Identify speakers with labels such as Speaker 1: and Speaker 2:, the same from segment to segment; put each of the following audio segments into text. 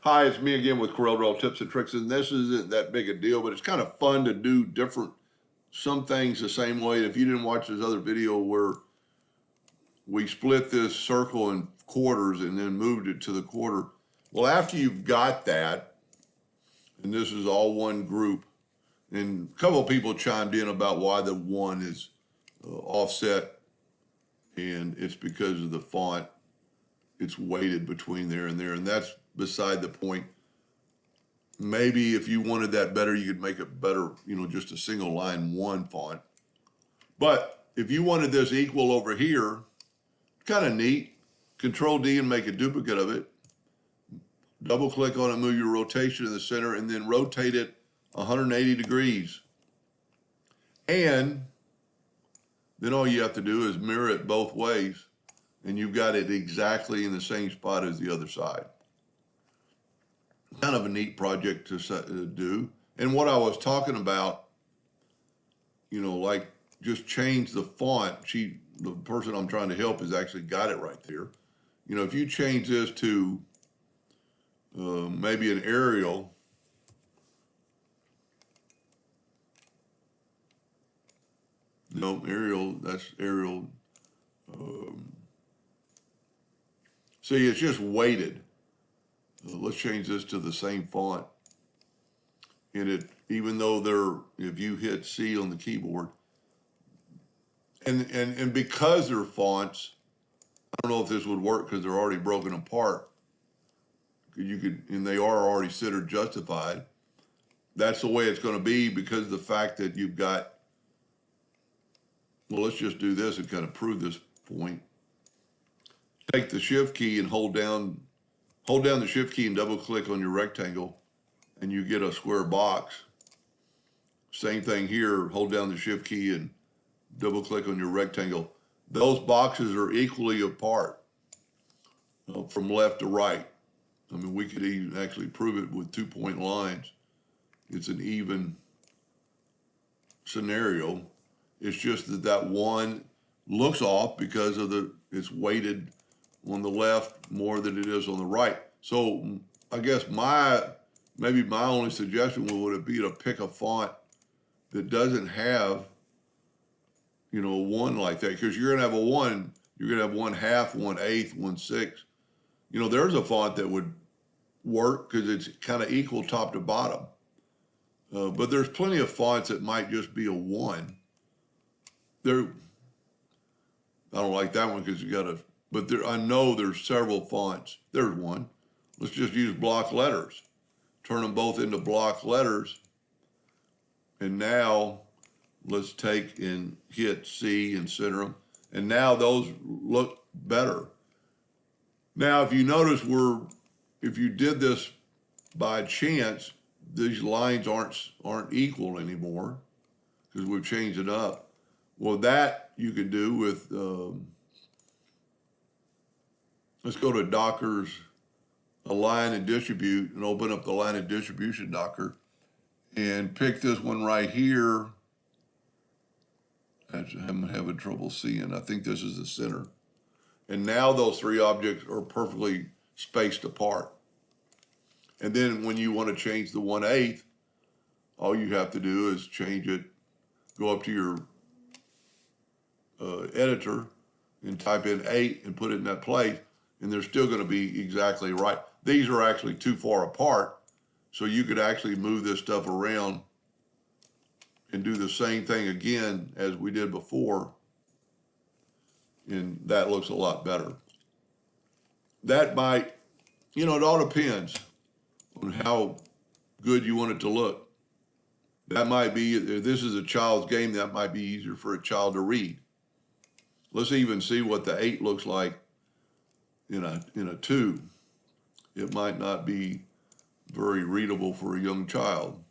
Speaker 1: Hi, it's me again with Corel Tips and Tricks, and this isn't that big a deal, but it's kind of fun to do some things the same way. If you didn't watch this other video where we split this circle in quarters and then moved it to the quarter, well, after you've got that, and this is all one group, and a couple of people chimed in about why the one is offset, and it's because of the font. It's weighted between there, and that's beside the point. Maybe if you wanted that better, you could make it better, just a single line one font. But if you wanted this equal over here, kind of neat. Control D and make a duplicate of it. Double click on it, move your rotation in the center, and then rotate it 180 degrees. And then all you have to do is mirror it both ways, and you've got it exactly in the same spot as the other side. Kind of a neat project to do. And what I was talking about, like just change the font. The person I'm trying to help has actually got it right there. If you change this to maybe an Arial, Arial, that's Arial. See, it's just weighted. Let's change this to the same font. And even though if you hit C on the keyboard, and because they're fonts, I don't know if this would work because they're already broken apart. And they are already considered justified. That's the way it's going to be because of the fact that you've got, well, let's just do this and kind of prove this point. Take the Shift key and hold down the Shift key and double click on your rectangle and you get a square box. Same thing here, hold down the Shift key and double click on your rectangle. Those boxes are equally apart from left to right. I mean, we could even actually prove it with 2-point lines. It's an even scenario. It's just that one looks off because it's weighted on the left more than it is on the right. So I guess maybe my only suggestion would be to pick a font that doesn't have, a one like that, because you're gonna have a one, you're gonna have 1/2, 1/8, 1/6. There's a font that would work because it's kind of equal top to bottom. But there's plenty of fonts that might just be a one. I don't like that one because I know there's several fonts. There's one. Let's just use block letters. Turn them both into block letters. And now let's take and hit C and center them. And now those look better. Now, if you notice if you did this by chance, these lines aren't equal anymore because we've changed it up. Well, that you could do with, let's go to Docker's Align and Distribute and open up the line of distribution Docker and pick this one right here. I'm having trouble seeing. I think this is the center. And now those three objects are perfectly spaced apart. And then when you want to change the 1/8, all you have to do is change it, go up to your editor and type in 8 and put it in that place, and they're still going to be exactly right. These are actually too far apart, so you could actually move this stuff around and do the same thing again as we did before, and that looks a lot better. That might, it all depends on how good you want it to look. That might be, if this is a child's game, that might be easier for a child to read. Let's even see what the 8 looks like in a 2. It might not be very readable for a young child.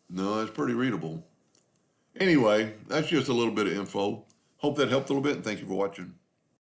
Speaker 1: No, it's pretty readable. Anyway, that's just a little bit of info. Hope that helped a little bit, and thank you for watching.